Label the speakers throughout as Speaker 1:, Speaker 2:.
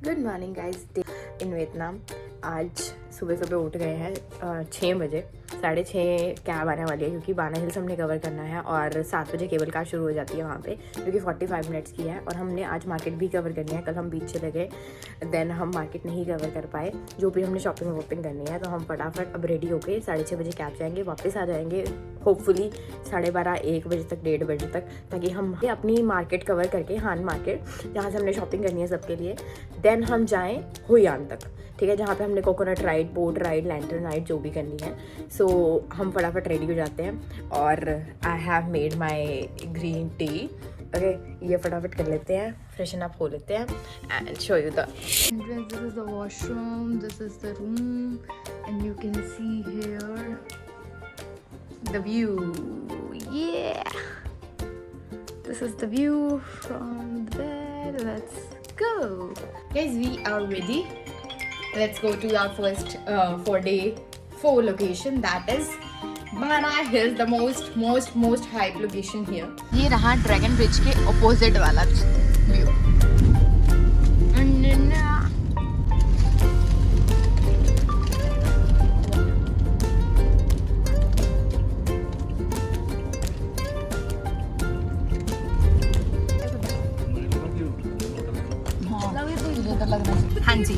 Speaker 1: Good morning guys in Vietnam. आज सुबह सुबह उठ गए हैं 6 बजे, 6:30 कैब आने वाली है क्योंकि बाना हिल्स हमने कवर करना है और 7 बजे केबल कार शुरू हो जाती है वहाँ पे, क्योंकि 45 मिनट्स की है। और हमने आज मार्केट भी कवर करनी है। कल हम बीच चले गए, देन हम मार्केट नहीं कवर कर पाए, जो भी हमने शॉपिंग वॉपिंग करनी है। तो हम फटाफट अब रेडी होके 6:30 बजे कैब जाएंगे, वापस आ जाएंगे होपफुली 12:30-1 बजे तक, 1:30 बजे तक, ताकि हम अपनी मार्केट कवर करके, हान मार्केट जहाँ से हमने शॉपिंग करनी है सबके लिए, देन हम जाएँ हुयान तक, ठीक है, जहाँ पे हमने coconut ride, boat ride, lantern ride जो भी करनी है। सो हम फटाफट रेडी हो जाते हैं और I have made my green tea. Okay, ये फटाफट कर लेते हैं, फ्रेशन अप हो लेते हैं and show you the
Speaker 2: This is the washroom, this is the room, and you can see here the view. Yeah, this is the view from the bed. Let's go. Guys, we are ready. Let's go to our first 4-day 4 location, that is Bana Hills, the most hype location here. ये रहा dragon bridge के opposite वाला view. हाँ जी,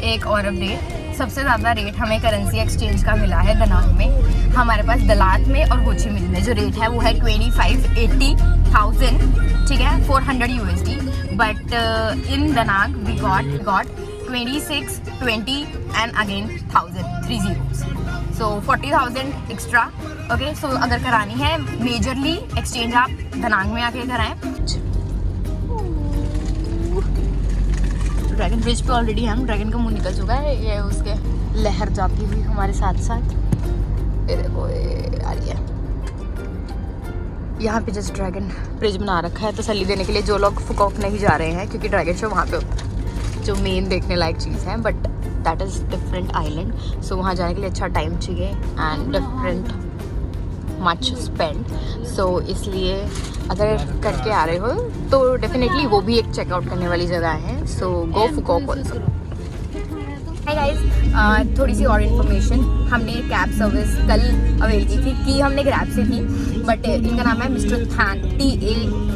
Speaker 2: एक और update. सबसे ज़्यादा rate हमें करेंसी एक्सचेंज का मिला है दनांग में। हमारे पास दलात में और हो ची मिन्ह में जो रेट है वो है 25,80,000, ठीक है, 400 USD। But in Danang we got 26,20 and again 1,000 so 40,000 extra. Okay, so अगर करानी है मेजरली एक्सचेंज आप दनांग में आके कराएं। ड्रैगन ब्रिज पे ऑलरेडी हम, ड्रैगन का मुंह निकल चुका है, ये उसके लहर जाती हुई हमारे साथ साथ, ये देखो ये आ रही है। यहाँ पे जस्ट ड्रैगन ब्रिज बना रखा है तसल्ली देने के लिए जो लोग फुकॉक नहीं जा रहे हैं, क्योंकि ड्रैगन शो वहाँ पे होता है जो मेन देखने लायक चीज़ है, but that is different island. So वहाँ जाने के लिए अच्छा टाइम चाहिए and different much spend. So इसलिए अगर करके आ रहे हो तो डेफिनेटली वो भी एक चेकआउट करने वाली जगह है। सो गो फुकॉक ऑल्सो। हाय गाइस, थोड़ी सी और इन्फॉर्मेशन। हमने कैब सर्विस कल अवेल की हमने ग्रैब से थी, बट इनका नाम है मिस्टर थान, THANH।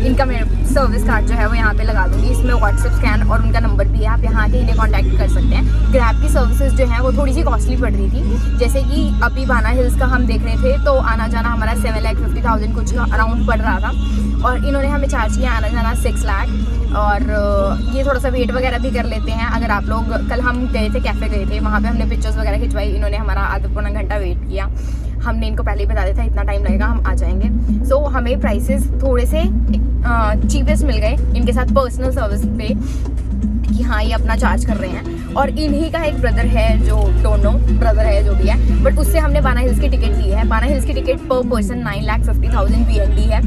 Speaker 2: इनका मैं सर्विस कार्ड जो है वो यहाँ पे लगा दूँगी। इसमें व्हाट्सएप स्कैन और उनका नंबर भी है, आप यहाँ आके इन्हें कांटेक्ट कर सकते हैं। ग्रैब की सर्विसेज जो है वो थोड़ी सी कॉस्टली पड़ रही थी, जैसे कि अभी बाना हिल्स का हम देख रहे थे तो आना जाना हमारा 7,50,000 कुछ अराउंड पड़ रहा था, और इन्होंने हमें चार्ज किया आना जाना 6 लाख। और ये थोड़ा सा वेट वगैरह भी कर लेते हैं। अगर आप लोग, कल हम गए थे, कैफ़े गए थे, वहाँ पे हमने पिक्चर्स वगैरह खिंचवाई, इन्होंने हमारा आधा पौना घंटा वेट किया। हमने इनको पहले ही बता दिया था इतना टाइम लगेगा, हम आ जाएंगे। सो हमें प्राइसेस थोड़े से चीपेस्ट मिल गए इनके साथ पर्सनल सर्विस पे, कि हाँ ये अपना चार्ज कर रहे हैं। और इन्हीं का एक ब्रदर है जो टोनो ब्रदर है जो भी है, बट उससे हमने बाना हिल्स की टिकट ली है। बाना हिल्स की टिकट पर पर्सन 9,50,000 BND है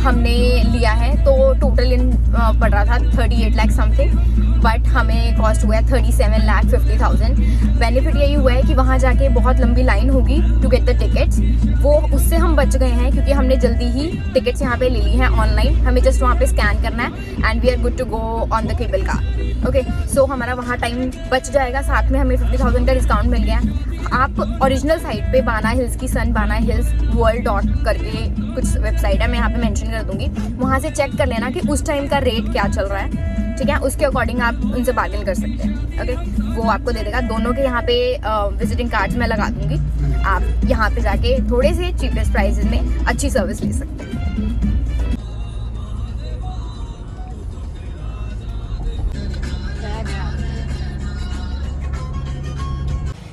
Speaker 2: हमने लिया है, तो टोटल इन पड़ रहा था 38 लाख समथिंग, बट हमें कॉस्ट हुआ है 37,50,000। बेनिफिट यही हुआ है कि वहाँ जाके बहुत लंबी लाइन होगी टू गेट द टिकट्स, वो उससे हम बच गए हैं, क्योंकि हमने जल्दी ही टिकट्स यहाँ पे ले ली हैं ऑनलाइन। हमें जस्ट वहाँ पे स्कैन करना है and we are good to go on the cable car. Okay, so हमारा वहाँ टाइम बच जाएगा, साथ में हमें 50,000 का डिस्काउंट मिल गया। आप ओरिजिनल साइट पे बाना हिल्स की बाना हिल्स वर्ल्ड करके कुछ वेबसाइट है, मैं यहाँ पे मेंशन कर दूंगी, वहाँ से चेक कर लेना कि उस टाइम का रेट क्या चल रहा है, ठीक है, उसके अकॉर्डिंग आप उनसे बार्गेन कर सकते हैं। ओके, वो आपको दे देगा। दोनों के यहाँ पे विजिटिंग कार्ड्स मैं लगा दूंगी, आप यहाँ पे जाके थोड़े से चीपेस्ट प्राइसेस में अच्छी सर्विस ले सकते हैं।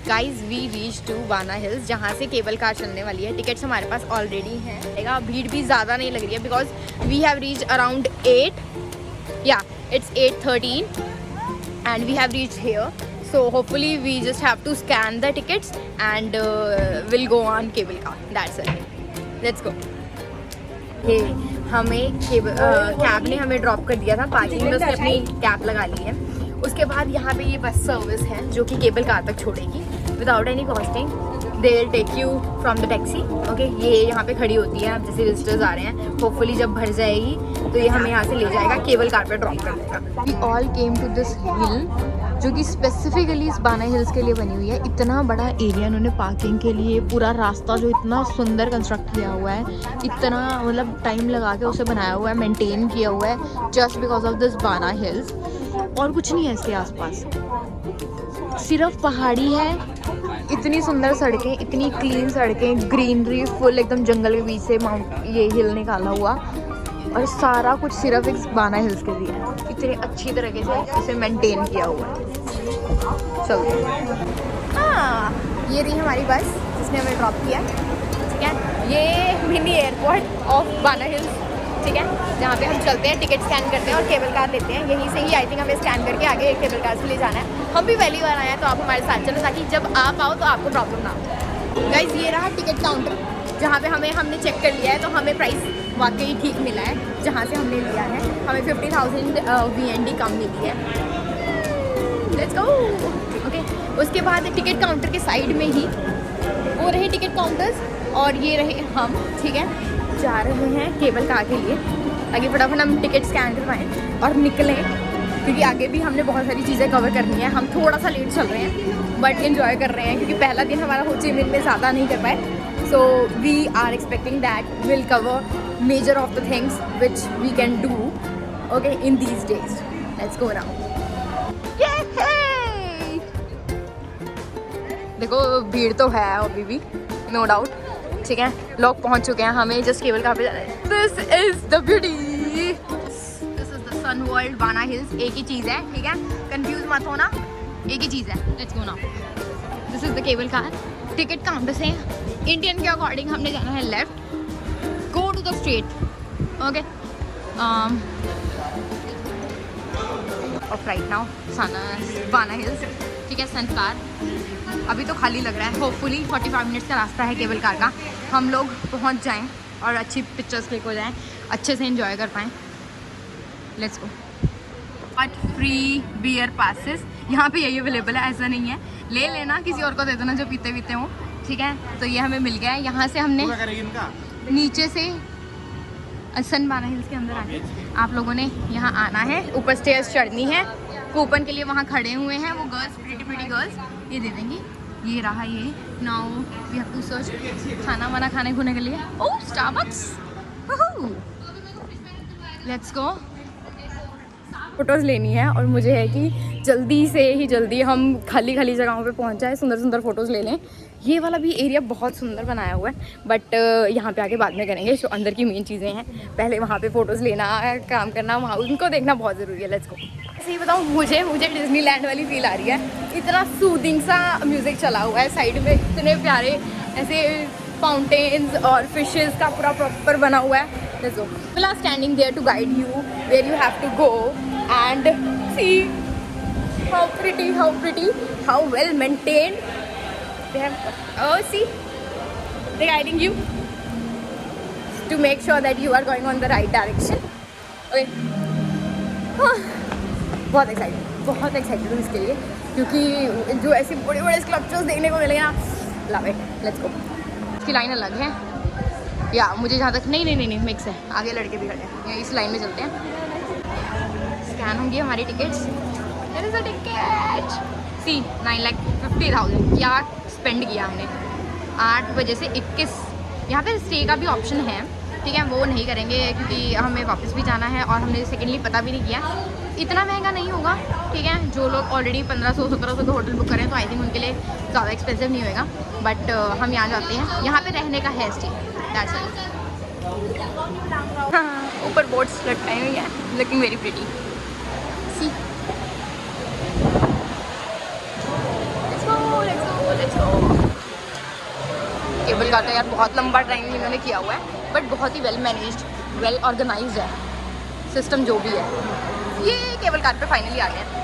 Speaker 2: गाइज वी रीच टू बाना हिल्स, जहाँ से केबल कार चलने वाली है। टिकट्स हमारे पास ऑलरेडी हैं, भीड़ भी ज़्यादा नहीं लग रही है, because we have reach around 8, या it's 8:13 and we have reach here. So hopefully we just have to scan the tickets and will go on cable car, that's it. Let's go. ये हमें कैब ने हमें drop कर दिया था parking में, उसने अपनी कैब लगा ली है। उसके बाद यहाँ पे ये बस सर्विस है जो कि केबल कार तक छोड़ेगी। Without any costing they will take you from the taxi. Okay, ये यहाँ पे खड़ी होती है। अब जैसे विजिटर्स आ रहे हैं, होपफुली जब भर जाएगी तो ये हमें यहाँ से ले जाएगा, केबल कार पे ड्रॉप कर देगा। We all came to this hill जो कि स्पेसिफिकली इस बाना हिल्स के लिए बनी हुई है। इतना बड़ा एरिया इन्होंने पार्किंग के लिए, पूरा रास्ता जो इतना सुंदर कंस्ट्रक्ट किया हुआ है, इतना मतलब टाइम लगा के उसे बनाया हुआ है, मेंटेन किया हुआ है, जस्ट बिकॉज ऑफ दिस बाना हिल्स। और कुछ नहीं है इसके आसपास, सिर्फ पहाड़ी है। इतनी सुंदर सड़कें, इतनी क्लीन सड़कें, ग्रीनरी फुल एकदम जंगल के बीच से माउंट ये हिल निकाला हुआ, और सारा कुछ सिर्फ एक बाना हिल्स के लिए है। इतने अच्छी तरीके से इसे मेंटेन किया हुआ है। चलते हैं। हाँ, ये रही हमारी बस जिसने हमें ड्रॉप किया। ठीक है, ये मिनी एयरपोर्ट ऑफ बाना हिल्स, ठीक है, जहाँ पे हम चलते हैं, टिकट स्कैन करते हैं और केबल कार लेते हैं। यहीं से ही आई थिंक हमें स्कैन करके आगे केबल कार से ले जाना है। हम भी पहली बार आए हैं तो आप हमारे साथ चलो, ताकि जब आप आओ तो आपको प्रॉब्लम ना हो। गाइस, ये रहा टिकट काउंटर जहाँ पे हमने चेक कर लिया है, तो हमें प्राइस वाकई ठीक मिला है। जहाँ से हमने लिया है हमें 50,000 VND कम मिली है। Let's go. ओके, उसके बाद टिकट काउंटर के साइड में ही वो रहे टिकट काउंटर्स और ये रहे हम। ठीक है, जा रहे हैं केबल कार के लिए, ताकि फटाफट हम टिकट स्कैन करवाएं और निकलें, क्योंकि आगे भी हमने बहुत सारी चीज़ें कवर करनी है। हम थोड़ा सा लेट चल रहे हैं बट एंजॉय कर रहे हैं, क्योंकि पहला दिन हमारा हो ची मिन में ज़्यादा नहीं कर पाए। So we are expecting that will cover major of the things which we can do okay in these days. Let's go now. देखो भीड़ तो है अभी भी, नो डाउट। ठीक है, लोग पहुंच चुके हैं, हमें जस्ट केबल कार पे जाना है। This is the beauty, this is the Sun World Bana Hills. एक ही चीज़ है, ठीक है, कंफ्यूज मत होना, एक ही चीज़ है। Let's go now. This is the cable car. Ticket counter से इंडियन के अकॉर्डिंग हमने जाना है left, go to the straight. Okay, off right now Bana Hills. ठीक है, सन कार अभी तो खाली लग रहा है। होपफुली 45 मिनट्स का रास्ता है केबल कार का, हम लोग पहुंच जाएं और अच्छी पिक्चर्स क्लिक हो जाएं, अच्छे से एंजॉय कर पाएँ। Let's go. But free beer passes यहाँ पे यही अवेलेबल है, ऐसा नहीं है ले लेना, किसी और को दे देना जो पीते पीते हो। ठीक है, तो ये हमें मिल गया है। यहाँ से हमने नीचे से सन बाना हिल्स के अंदर आके आप लोगों ने यहाँ आना है, ऊपर स्टेयर्स चढ़नी है। कूपन के लिए वहाँ खड़े हुए हैं वो गर्ल्स, प्रिटी गर्ल्स, ये दे देंगी। ये रहा ये। Now we have to search खाना वाना खाने खुने के लिए। Oh, Starbucks, let's go. Photos लेनी है और मुझे है कि जल्दी हम खाली जगहों पे पहुंच जाए, सुंदर फ़ोटोज़ ले लें। ये वाला भी एरिया बहुत सुंदर बनाया हुआ है, बट यहाँ पे आके बाद में करेंगे। जो अंदर की मेन चीज़ें हैं, पहले वहाँ पे फ़ोटोज़ लेना, काम करना, वहाँ उनको देखना बहुत ज़रूरी है। लेट्स गो। ऐसे ही बताऊँ, मुझे डिज्नीलैंड वाली फील आ रही है। इतना सूदिंग सा म्यूज़िक चला हुआ है, साइड में इतने प्यारे ऐसे फाउंटेन्स और फिशेज़ का पूरा प्रॉपर बना हुआ है। Let's go. People are standing there to guide you where you have to go and see how pretty, how well maintained they have. Oh, see, they're guiding you to make sure that you are going on the right direction. Okay. बहुत excited हूँ इसके लिए, क्योंकि जो ऐसे बड़े sculptures देखने को मिलेंगे ना, लव इट। लेट्स गो। इसकी लाइन अलग है या मुझे जहाँ तक नहीं मिक्स है, आगे लड़के भी खड़े हैं, इस लाइन में चलते हैं। स्कैन होंगी हमारी tickets. There is a ticket. See 9,50,000 क्या स्पेंड किया हमने। 8 बजे से 21। यहाँ पे स्टे का भी ऑप्शन है, ठीक है, वो नहीं करेंगे क्योंकि हमें वापस भी जाना है और हमने सेकेंडली पता भी नहीं किया। इतना महंगा नहीं होगा, ठीक है। जो लोग ऑलरेडी 1500-1700 का होटल बुक करें तो आई थिंक उनके लिए ज़्यादा एक्सपेंसिव नहीं होएगा, बट हम यहाँ जाते हैं, यहाँ पे रहने का है स्टे। That's it. हाँ, ऊपर बोट्स लटकाई हुई हैं, looking very pretty. See, let's go. Cable car का यार बहुत लंबा टाइम इन्होंने किया हुआ है, बट बहुत ही वेल मैनेज्ड, वेल ऑर्गेनाइज्ड है सिस्टम जो भी है। ये केबल कार पे फाइनली आ गए हैं।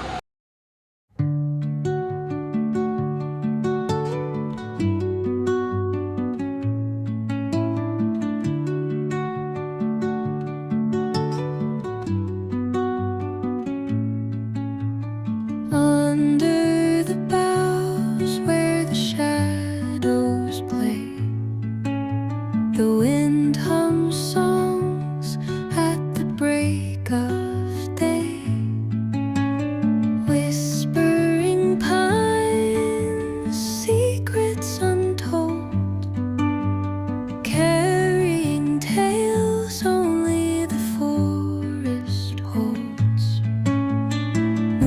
Speaker 3: Under the boughs where the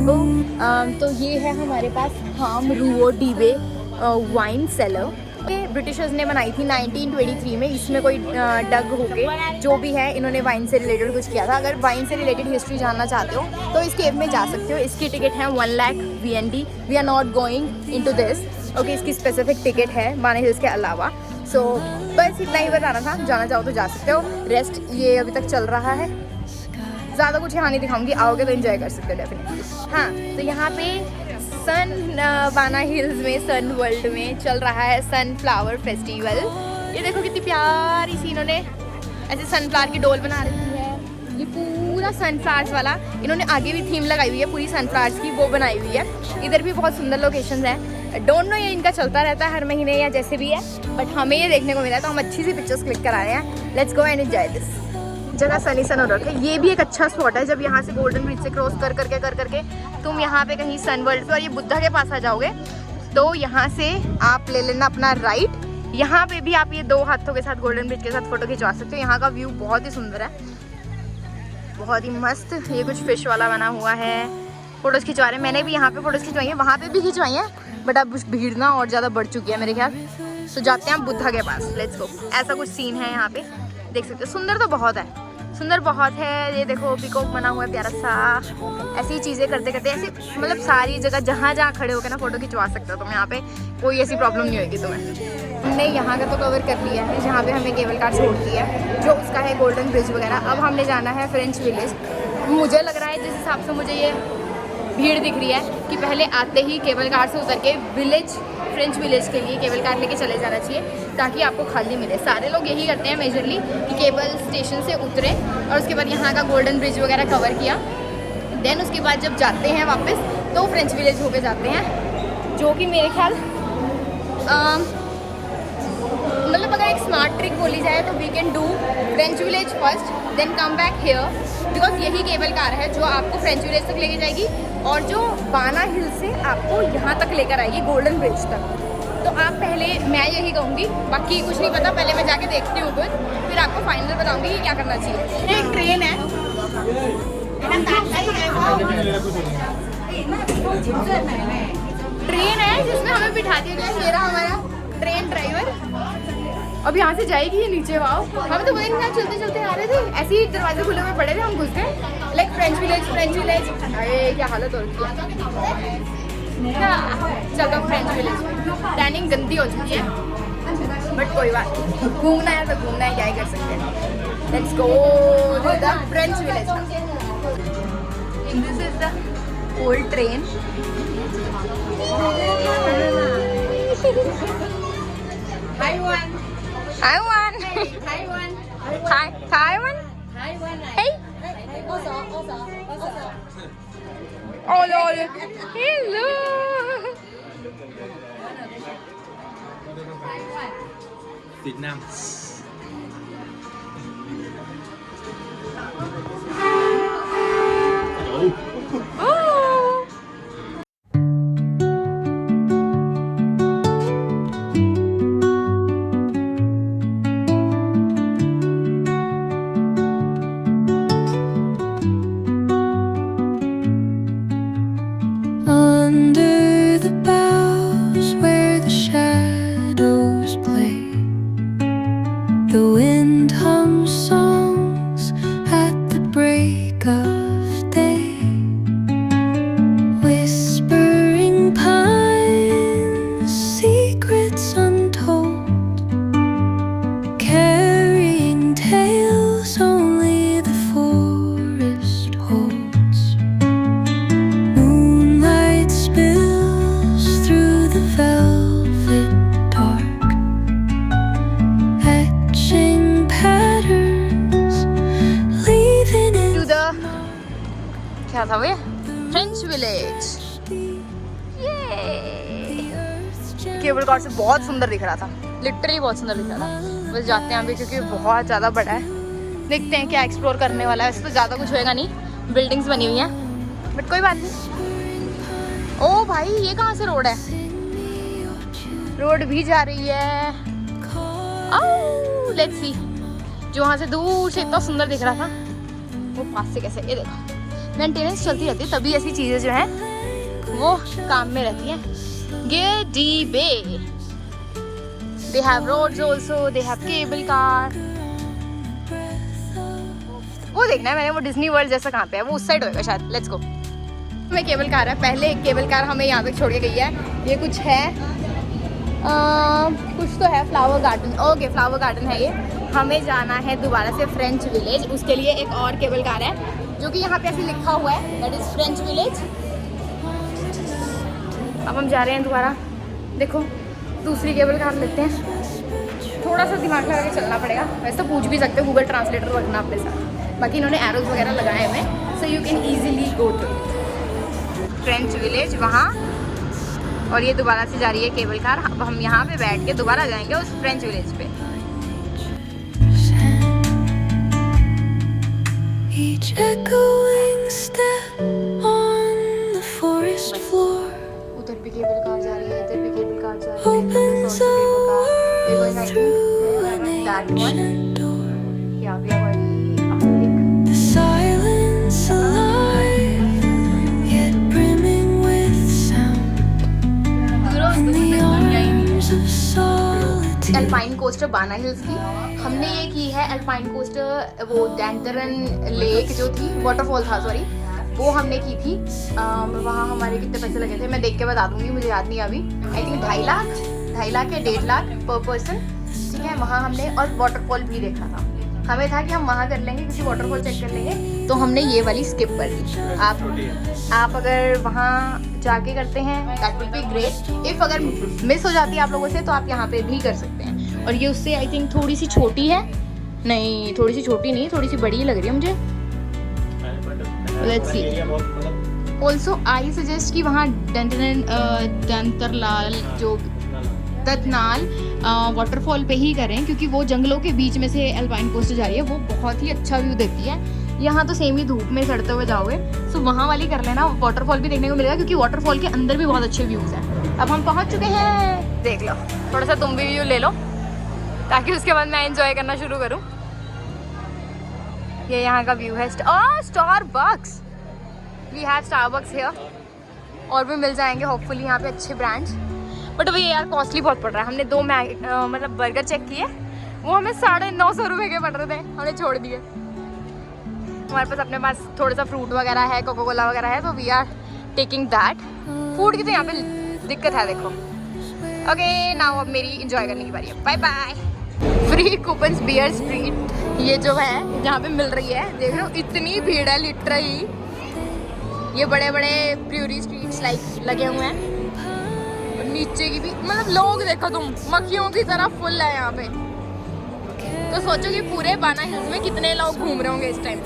Speaker 2: देखो तो ये है हमारे पास हम रूओ डीबे वाइन सेलर। ये ब्रिटिशर्स ने बनाई थी 1923 में। इसमें कोई डग होके जो भी है इन्होंने वाइन से रिलेटेड कुछ किया था। अगर वाइन से रिलेटेड हिस्ट्री जानना चाहते हो तो इस केव में जा सकते हो। इसकी टिकट है 1 lakh VND। We are not going into this. Okay, इसकी स्पेसिफिक टिकट है बाना हिल्स के अलावा। सो बस इतना ही बताना था। जाना चाहो तो जा सकते हो। रेस्ट ये अभी तक चल रहा है, ज़्यादा कुछ यहाँ नहीं दिखाऊंगी। आओगे तो एंजॉय कर सकते हो डेफिनेटली। हाँ, तो यहाँ पे सन बाना हिल्स में सन वर्ल्ड में चल रहा है सनफ्लावर फेस्टिवल। ये देखो कितनी प्यारी सी इन्होंने ऐसे सनफ्लावर की डोल बना रखी है। ये पूरा सनफ्लावर्स वाला इन्होंने आगे भी थीम लगाई हुई है पूरी सनफ्लावर्स की, वो बनाई हुई है। इधर भी बहुत सुंदर लोकेशंस हैं। डोंट नो ये इनका चलता रहता है हर महीने या जैसे भी है, बट हमें ये देखने को मिला है तो हम अच्छी सी पिक्चर्स क्लिक करा रहे हैं। Let's go and enjoy this. जगह सनी सन हो रखा है। ये भी एक अच्छा स्पॉट है। जब यहाँ से गोल्डन ब्रिज से क्रॉस कर करके तुम यहाँ पे कहीं सन वर्ल्ड पे और ये बुद्धा के पास आ जाओगे तो यहाँ से आप ले लेना अपना राइट। यहाँ पे भी आप ये 2 हाथों के साथ गोल्डन ब्रिज के साथ फोटो खिंचवा सकते हो। यहाँ का व्यू बहुत ही सुंदर है, बहुत ही मस्त। ये कुछ फिश वाला बना हुआ है, फोटोज खिंचवा रहे हैं। मैंने भी यहाँ पे फोटोज खिंचवाई है, वहाँ पे भी खिंचवाई है, बट अब भीड़ ना और ज़्यादा बढ़ चुकी है मेरे ख्याल। तो जाते हैं बुद्धा के पास। Let's go. ऐसा कुछ सीन है यहाँ पे, देख सकते हो। सुंदर तो बहुत है, सुंदर बहुत है। ये देखो पीकॉक बना हुआ है प्यारा सा। ऐसी चीज़ें करते करते ऐसे मतलब सारी जगह जहाँ जहाँ खड़े होकर ना फोटो खिंचवा सकते हो तुम। यहाँ पे कोई ऐसी प्रॉब्लम नहीं होगी तुम्हें। हमने यहाँ का तो कवर कर लिया है जहाँ पे हमें केबल कार छोड़ती है, जो उसका है गोल्डन ब्रिज वगैरह। अब हमने जाना है फ्रेंच विलेज। मुझे लग रहा है जिस हिसाब से मुझे ये भीड़ दिख रही है कि पहले आते ही केबल कार से उतर के फ्रेंच विलेज के लिए केबल कार लेके चले जाना चाहिए ताकि आपको खाली मिले। सारे लोग यही करते हैं मेजरली कि केबल स्टेशन से उतरे और उसके बाद यहाँ का गोल्डन ब्रिज वगैरह कवर किया, देन उसके बाद जब जाते हैं वापस तो फ्रेंच विलेज होके जाते हैं, जो कि मेरे ख्याल मतलब अगर एक स्मार्ट ट्रिक बोली जाए तो we can do French village first then come back here, because यही केबल कार है जो आपको फ्रेंच विलेज तक लेके जाएगी और जो बाना हिल से आपको यहाँ तक लेकर आएगी गोल्डन ब्रिज तक। तो आप पहले, मैं यही कहूँगी, बाकी कुछ नहीं पता, पहले मैं जाके देखती हूँ कुछ, फिर आपको फाइनल बताऊँगी कि क्या करना चाहिए। एक ट्रेन है, जिसमें हमें बिठा दिया गया। ये रहा हमारा ट्रेन ड्राइवर। अब यहाँ से जाएगी ये नीचे। वाओ, हम तो वही चलते चलते आ रहे थे, ऐसे ही दरवाजे खुले हुए पड़े थे, हम घुस गए लाइक फ्रेंच विलेज। अरे क्या हालत हो रही है। चलो फ्रेंच विलेज में टैनिंग गंदी हो चुकी है, बट कोई बात नहीं, घूमना है तो घूमना है, क्या ही कर सकते हैं। Let's go to the French village. This is the old train. Taiwan. Hey. Ole. Hello.
Speaker 3: Việt Nam.
Speaker 2: क्या था वो? French village. केबल कार से बहुत सुंदर दिख रहा था, लिटरली बहुत सुंदर दिख रहा था। बस जाते हैं अभी क्योंकि बहुत ज़्यादा बड़ा है, देखते हैं क्या एक्सप्लोर करने वाला है। वैसे तो ज़्यादा कुछ होएगा नहीं, बिल्डिंग्स बनी हुई हैं, बट कोई बात नहीं। ओ भाई, ये कहाँ से रोड है? रोड भी जा रही है। Let's see. जो वहाँ से दूर से इतना सुंदर दिख रहा था वो पास से कैसे, ये देखो मेंटेनेंस चलती रहती है, तभी ऐसी चीज़ें जो हैं वो काम में रहती हैं। गेडी bay, they have roads also, they have cable car. वो देखना है मैंने, वो डिज्नी वर्ल्ड जैसा कहाँ पे है, वो उस साइड होगा शायद। Let's go. हमें केबल कार है, पहले एक केबल कार हमें यहाँ पे छोड़ के गई है। ये कुछ है, कुछ तो है, flower garden. Okay, flower garden है ये। हमें जाना है दोबारा से फ्रेंच विलेज, उसके लिए एक और केबल कार है जो कि यहाँ पे ऐसे लिखा हुआ है, दैट इज फ्रेंच विलेज। अब हम जा रहे हैं दोबारा। देखो दूसरी केबल कार लेते हैं, थोड़ा सा दिमाग लगा के चलना पड़ेगा। वैसे तो पूछ भी सकते हो, गूगल ट्रांसलेटर रखना अपने साथ, बाकी इन्होंने एरोज वगैरह लगाए हैं, so you can easily go to French village वहाँ। और ये दोबारा से जा रही है केबल कार। अब हम यहाँ पे बैठ के दोबारा जाएंगे उस फ्रेंच विलेज पे।
Speaker 4: Each echoing step on the forest floor
Speaker 2: उधर भी केबल कार जा रही है, इधर भी केबल कार जा रही
Speaker 4: opens a world through an ancient door. The silence alive, yet brimming with sound. The arms of solitude.
Speaker 2: Alpine coaster बाना हिल्स की हमने ये की है। अल्पाइन कोस्टर वो डैंटरन लेक जो थी, वाटरफॉल था सॉरी, वो हमने की थी। वहाँ हमारे कितने पैसे लगे थे मैं देख के बता दूंगी, मुझे याद नहीं अभी। आई थिंक 2.5 लाख या 1.5 लाख पर पर्सन, ठीक है। वहाँ हमने और वाटरफॉल भी देखा था। हमें था कि हम वहाँ कर लेंगे क्योंकि वाटरफॉल चेक कर लेंगे, तो हमने ये वाली स्किप कर दी। आप अगर वहाँ जाके करते हैं that will be great. If अगर मिस हो जाती है आप लोगों से तो आप यहाँ पे भी कर सकते हैं। और ये उससे आई थिंक थोड़ी सी छोटी है, नहीं थोड़ी सी छोटी नहीं, थोड़ी सी बड़ी लग रही है मुझे। Let's see. Also I suggest कि वहाँ दंतरलाल जो दतनाल वाटरफॉल पे ही करें, क्योंकि वो जंगलों के बीच में से अल्पाइन कोस्ट जा रही है, वो बहुत ही अच्छा व्यू देती है। यहाँ तो सेम ही धूप में चढ़ते हुए जाओगे, सो वहाँ वाली कर लेना, वाटरफॉल भी देखने को मिलेगा क्योंकि वाटरफॉल के अंदर भी बहुत अच्छे व्यूज़ हैं। अब हम पहुँच चुके हैं, देख लो थोड़ा सा तुम भी व्यू ले लो ताकि उसके बाद मैं एंजॉय करना शुरू करूँ। ये यहाँ का व्यू है। Starbucks, we have Starbucks here, और भी मिल जाएंगे होपफुली यहाँ पे अच्छे ब्रांड्स। बट वही यार कॉस्टली बहुत पड़ रहा है। हमने 2 मतलब बर्गर चेक किए, वो हमें 950 रुपये के पड़ रहे थे, हमने छोड़ दिए। हमारे पास अपने पास थोड़ा सा फ्रूट वगैरह है, कोका कोला वगैरह है, तो we are taking that. Food की तो यहाँ पे दिक्कत है, देखो। ओके नाउ अब मेरी इंजॉय करने की बारी है। Bye bye. Free coupons beer street, ये जो है जहाँ पे मिल रही है, देख रहे हो इतनी भीड़ है लिटरली। ये बड़े बड़े ब्रूअरी स्ट्रीट्स लाइक लगे हुए हैं, और नीचे की भी मतलब लोग देखो तुम, मक्खियों की तरह फुल है यहाँ पे। तो सोचो कि पूरे बाना हिल्स में कितने लोग घूम रहे होंगे इस टाइम।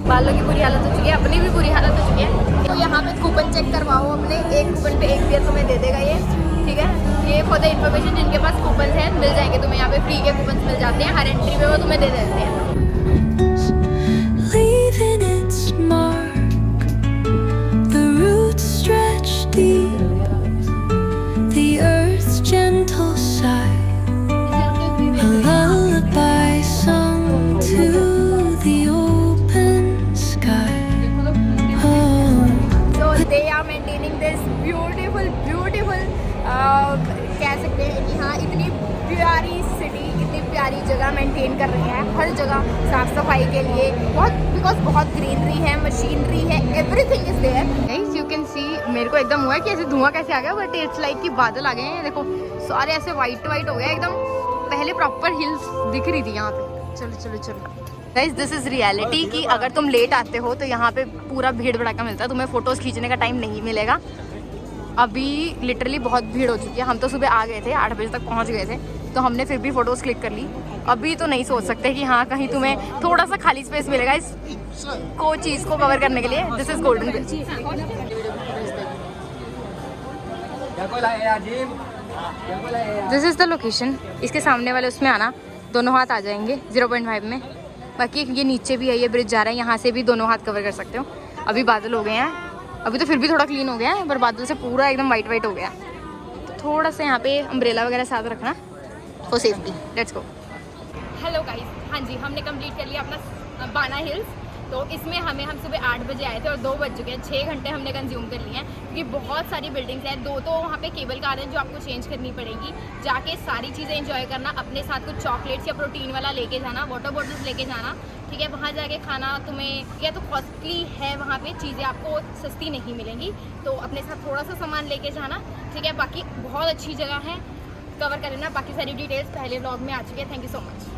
Speaker 2: बालों की बुरी हालत हो चुकी है, अपनी भी बुरी हालत हो चुकी है। तो यहाँ पे कूपन चेक करवाओ अपने, एक कूपन पे 1 बियर तुम्हें दे देगा ये, ठीक है। ये फॉर द इन्फॉर्मेशन, जिनके पास कूपन हैं मिल जाएंगे तुम्हें, यहाँ पे फ्री के कूपन मिल जाते हैं, हर एंट्री पे वो तुम्हें दे देते हैं।
Speaker 4: Leaving its mark, the roots stretch deep, the earth's gentle sigh, a lullaby sung to the open sky.
Speaker 2: So they are maintaining this beautiful कह सकते हैं कि हाँ इतनी प्यारी सिटी, इतनी प्यारी जगह मेंटेन कर रही है, हर जगह साफ सफाई के लिए बहुत, बिकॉज बहुत ग्रीनरी है, मशीनरी है, everything is there. Guys you can see, मेरे को एकदम हुआ है कि ऐसे धुआं कैसे आ गया, बट इट्स लाइक कि बादल आ गए हैं, देखो सारे ऐसे वाइट हो गया एकदम। पहले प्रॉपर हिल्स दिख रही थी यहाँ पे। चलो गाइस दिस इज रियलिटी कि अगर तुम लेट आते हो तो यहाँ पे पूरा भीड़ भड़ाका मिलता है, तुम्हें फोटोज खींचने का टाइम नहीं मिलेगा। अभी लिटरली बहुत भीड़ हो चुकी है। हम तो सुबह आ गए थे, 8 बजे तक पहुँच गए थे, तो हमने फिर भी फ़ोटोज़ क्लिक कर ली। अभी तो नहीं सोच सकते कि हाँ कहीं तुम्हें थोड़ा सा खाली स्पेस मिलेगा इस को चीज़ को कवर करने के लिए। This is golden beach. This is the location. इसके सामने वाले उसमें आना, दोनों हाथ आ जाएंगे 0.5 में। बाकी ये नीचे भी है, ये ब्रिज जा रहा है, यहाँ से भी दोनों हाथ कवर कर सकते हो। अभी बादल हो गए हैं, अभी तो फिर भी थोड़ा क्लीन हो गया है, पर बादल से पूरा एकदम वाइट हो गया। तो थोड़ा सा यहाँ पे अम्ब्रेला वगैरह साथ रखना for safety. Let's go. Hello guys, हाँ जी हमने कंप्लीट कर लिया अपना बाना हिल्स। तो इसमें हम सुबह 8 बजे आए थे और 2 बज चुके हैं। 6 घंटे हमने कंज्यूम कर लिए हैं क्योंकि बहुत सारी बिल्डिंग्स हैं। 2 तो वहाँ पे केबल कार है जो आपको चेंज करनी पड़ेगी, जाके सारी चीज़ें एंजॉय करना, अपने साथ कुछ चॉकलेट्स या प्रोटीन वाला लेके जाना, वाटर बॉटल्स लेके जाना, ठीक है। वहाँ जाके खाना तुम्हें या तो कॉस्टली है, वहाँ पे चीज़ें आपको सस्ती नहीं मिलेंगी, तो अपने साथ थोड़ा सा सामान लेके जाना, ठीक है। बाकी बहुत अच्छी जगह है, कवर कर लेना। बाकी सारी डिटेल्स पहले व्लॉग में आ चुकी है। Thank you so much.